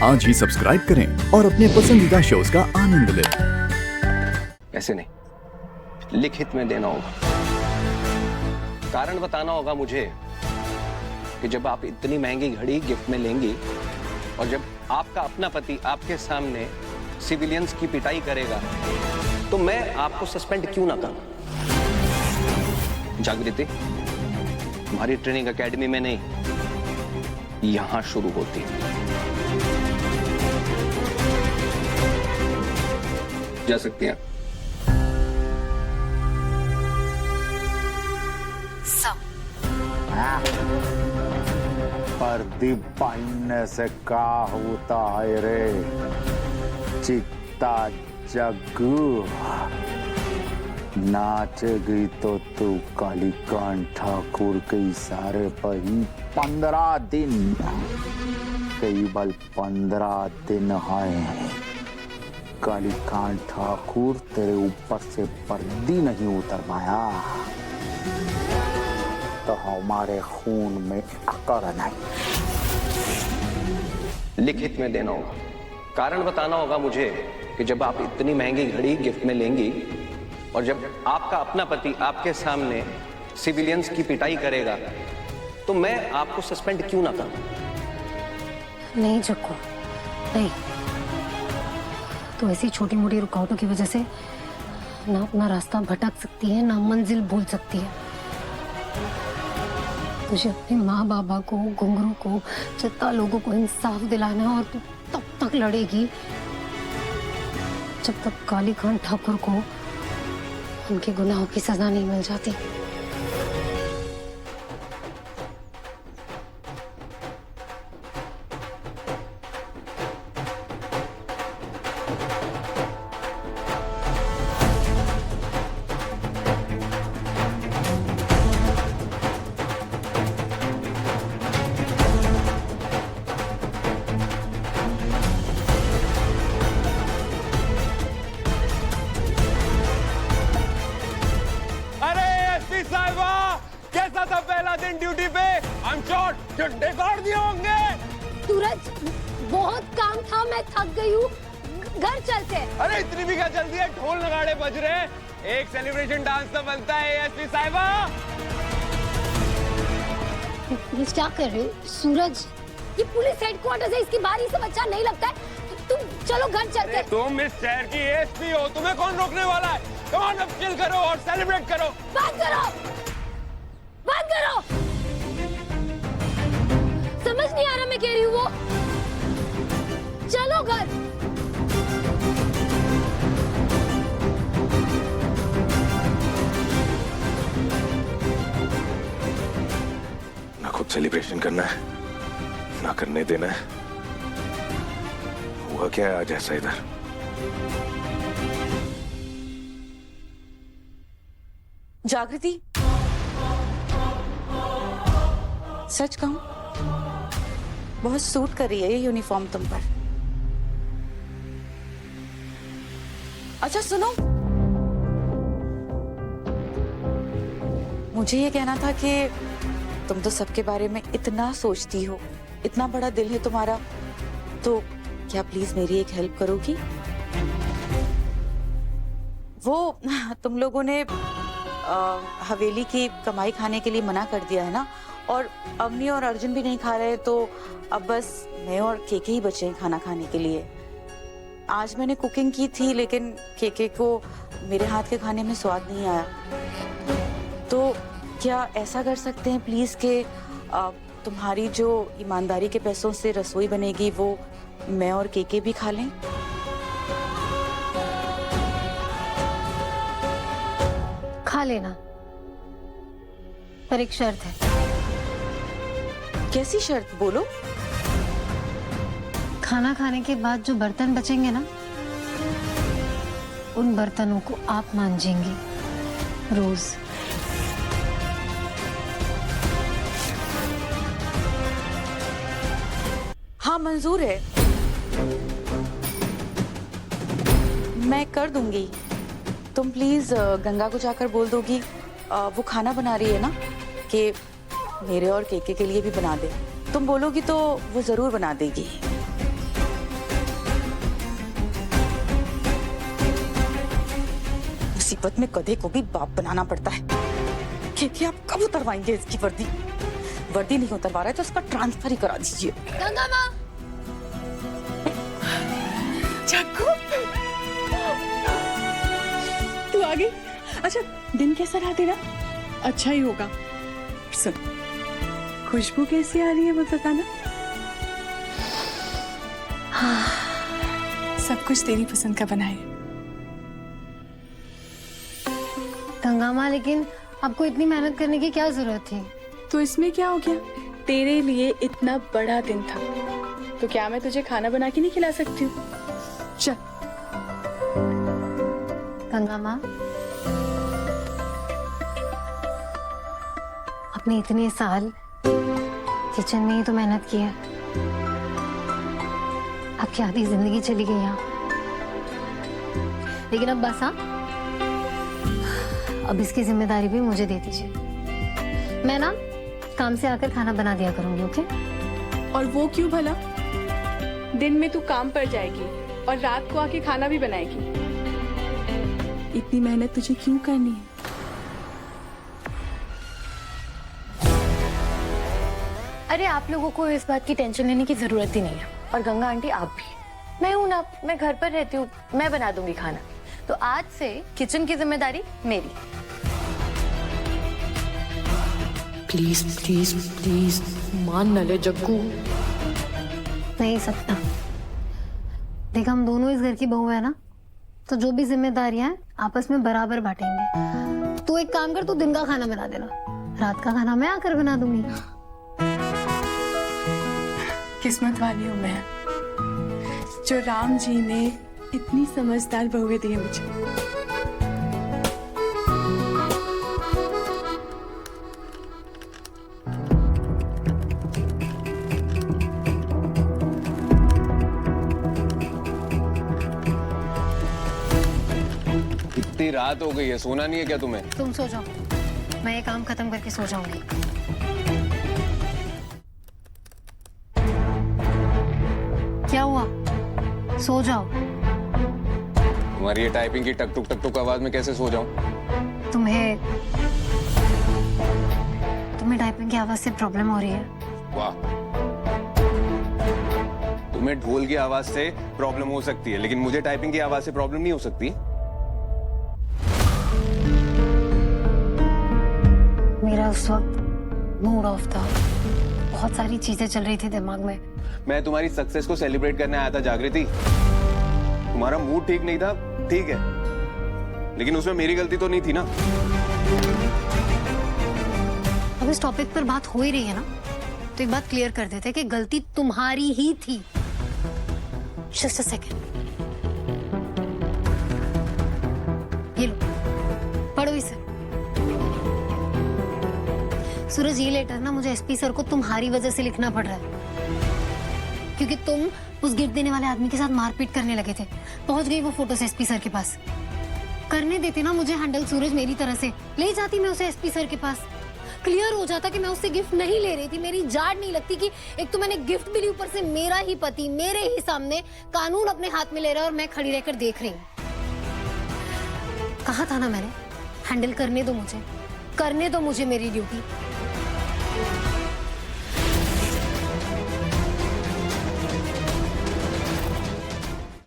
आज ही सब्सक्राइब करें और अपने पसंदीदा शोज का आनंद लें। ऐसे नहीं, लिखित में देना होगा। कारण बताना होगा मुझे कि जब आप इतनी महंगी घड़ी गिफ्ट में लेंगी और जब आपका अपना पति आपके सामने सिविलियंस की पिटाई करेगा तो मैं आपको सस्पेंड क्यों ना करूं? जागृति तुम्हारी ट्रेनिंग एकेडमी में नहीं, यहां शुरू होती है। जा सकती हैं। प्रदीप पाइने से का होता है रे चित्ता जग्गू, नाचेगी तो तू कालीकांत ठाकुर के इशारे पर ही 15 दिन, केवल 15 दिन है। कालीकांत ठाकुर तेरे ऊपर से पर्दी नहीं उतर पाया तो हमारे खून में अकड़ नहीं। लिखित में देना होगा। कारण बताना होगा मुझे कि जब आप इतनी महंगी घड़ी गिफ्ट में लेंगी और जब आपका अपना पति आपके सामने सिविलियंस की पिटाई करेगा तो मैं आपको सस्पेंड क्यों ना करूं? नहीं जग्गू, नहीं। तो ऐसी छोटी मोटी रुकावटों की वजह से ना अपना रास्ता भटक सकती है, ना मंजिल भूल सकती है। तुझे अपने माँ बाबा को, घुंघरू को, चित्ता लोगों को इंसाफ दिलाना है और तू तब तक लड़ेगी जब तक कालीकांत ठाकुर को उनके गुनाहों की सजा नहीं मिल जाती। कैसा था पहला दिन ड्यूटी पे? I'm sure चुट्टे काट दिए होंगे। सूरज, बहुत काम था, मैं थक गई हूँ, घर चलते हैं। अरे इतनी भी क्या जल्दी है, ढोल नगाड़े बज रहे हैं, एक सेलिब्रेशन डांस तो बनता है। एएसपी साहिबा, ये क्या कर रहे हो सूरज? ये पुलिस हेडक्वार्टर है, इसकी बारी से बच्चा नहीं लगता है। तुम चलो घर चलते हैं। तुम इस शहर की एएसपी हो, तुम्हें कौन रोकने वाला है? कम ऑन, अब चिल करो और सेलिब्रेट करो। बात करो, बात करो। समझ नहीं आ रहा मैं कह रही हूँ वो। चलो घर। ना खुद सेलिब्रेशन करना है, ना करने देना है। हुआ क्या है आज ऐसा इधर? जागृति, सच कहूं, बहुत सूट कर रही है ये यूनिफॉर्म तुम पर। अच्छा सुनो, मुझे ये कहना था कि तुम तो सबके बारे में इतना सोचती हो, इतना बड़ा दिल है तुम्हारा, तो क्या प्लीज मेरी एक हेल्प करोगी? वो तुम लोगों ने हवेली की कमाई खाने के लिए मना कर दिया है ना, और अवनी और अर्जुन भी नहीं खा रहे, तो अब बस मैं और केके ही बचे हैं खाना खाने के लिए। आज मैंने कुकिंग की थी लेकिन केके को मेरे हाथ के खाने में स्वाद नहीं आया, तो क्या ऐसा कर सकते हैं प्लीज कि तुम्हारी जो ईमानदारी के पैसों से रसोई बनेगी वो मैं और केके भी खा लें? खा लेना, पर एक शर्त है। कैसी शर्त? बोलो। खाना खाने के बाद जो बर्तन बचेंगे ना, उन बर्तनों को आप मांजेंगे रोज। हाँ मंजूर है, मैं कर दूंगी। तुम प्लीज गंगा को जाकर बोल दोगी वो खाना बना रही है ना कि मेरे और केके के लिए भी बना दे। तुम बोलोगी तो वो जरूर बना देगी। मुसीबत में गधे को भी बाप बनाना पड़ता है। क्योंकि आप कब उतरवाएंगे इसकी वर्दी? वर्दी नहीं उतरवा रहा है तो इसका ट्रांसफर ही करा दीजिए। गंगा माँ, जग्गू, तू आ गई? अच्छा, दिन कैसा रहा तेरा? अच्छा ही होगा। सुन, खुशबू कैसी आ रही है वो बताना। सब कुछ तेरी पसंद का बना है। गंगा माँ, लेकिन आपको इतनी मेहनत करने की क्या जरूरत थी? तो इसमें क्या हो गया? तेरे लिए इतना बड़ा दिन था, तो क्या मैं तुझे खाना बना के नहीं खिला सकती हूँ? चल। गंगा माँ, आपने इतने साल किचन में ही तो मेहनत की है। आपकी आधी जिंदगी चली गई यहाँ, लेकिन अब बस हाँ, अब इसकी जिम्मेदारी भी मुझे दे दीजिए। मैं ना काम से आकर खाना बना दिया करूंगी, ओके? और वो क्यों भला? दिन में तू काम पर जाएगी और रात को आके खाना भी बनाएगी। इतनी मेहनत तुझे क्यों करनी है? अरे आप लोगों को इस बात की टेंशन लेने की जरूरत ही नहीं है। और गंगा आंटी आप भी, मैं हूं ना, मैं घर पर रहती हूँ, मैं बना दूंगी खाना। तो आज से किचन की जिम्मेदारी मेरी। प्लीज प्लीज प्लीज मान न ले जग्गू। नहीं सकता। देख, हम दोनों इस घर की बहू है ना, तो जो भी जिम्मेदारियां हैं आपस में बराबर बांटेंगे। तू एक काम कर, तू दिन का खाना बना देना, रात का खाना मैं आकर बना दूंगी। किस्मत वाली हूँ मैं, जो राम जी ने इतनी समझदार बहुएं दी है मुझे। इतनी रात हो गई है, सोना नहीं है क्या तुम्हें? तुम सो जाओ, मैं ये काम खत्म करके सो जाऊंगी। क्या हुआ? सो जाओ। तुम्हारी ये टाइपिंग की टक टुक आवाज में कैसे सो जाऊं? तुम्हें टाइपिंग की आवाज से प्रॉब्लम हो रही है? वाह, तुम्हें ढोल की आवाज से प्रॉब्लम हो सकती है, लेकिन मुझे टाइपिंग की आवाज से प्रॉब्लम नहीं हो सकती। मेरा उस वक्त मूड ऑफ था, बहुत सारी चीजें चल रही थी दिमाग में। मैं तुम्हारी सक्सेस को सेलिब्रेट करने आया था जागृति। तुम्हारा मूड ठीक नहीं था, ठीक है, लेकिन उसमें मेरी गलती तो नहीं थी ना। अब इस टॉपिक पर बात हो ही रही है ना, तो एक बात क्लियर कर देते हैं कि गलती तुम्हारी ही थी। जस्ट अ सेकेंड, ये लो, पढ़ो इसे। सूरज, ये लेटर ना मुझे एसपी सर को तुम्हारी वजह से लिखना पड़ रहा है, क्योंकि तुम उस गिफ्ट देने वाले आदमी के साथ मारपीट करने लगे थे। पहुंच गई वो फोटोस एसपी सर के पास। करने देते ना मुझे हैंडल सूरज, मेरी तरह से ले जाती मैं उसे एसपी सर के पास। क्लियर हो जाता कि मैं उससे गिफ्ट नहीं ले रही थी, मेरी जाड़ नहीं लगती कि एक तो मैंने गिफ्ट भी ली, ऊपर से मेरा ही पति मेरे ही सामने कानून अपने हाथ में ले रहा है और मैं खड़ी रहकर देख रही हूँ। कहा था ना मैंने, हैंडल करने दो मुझे, करने दो मुझे मेरी ड्यूटी।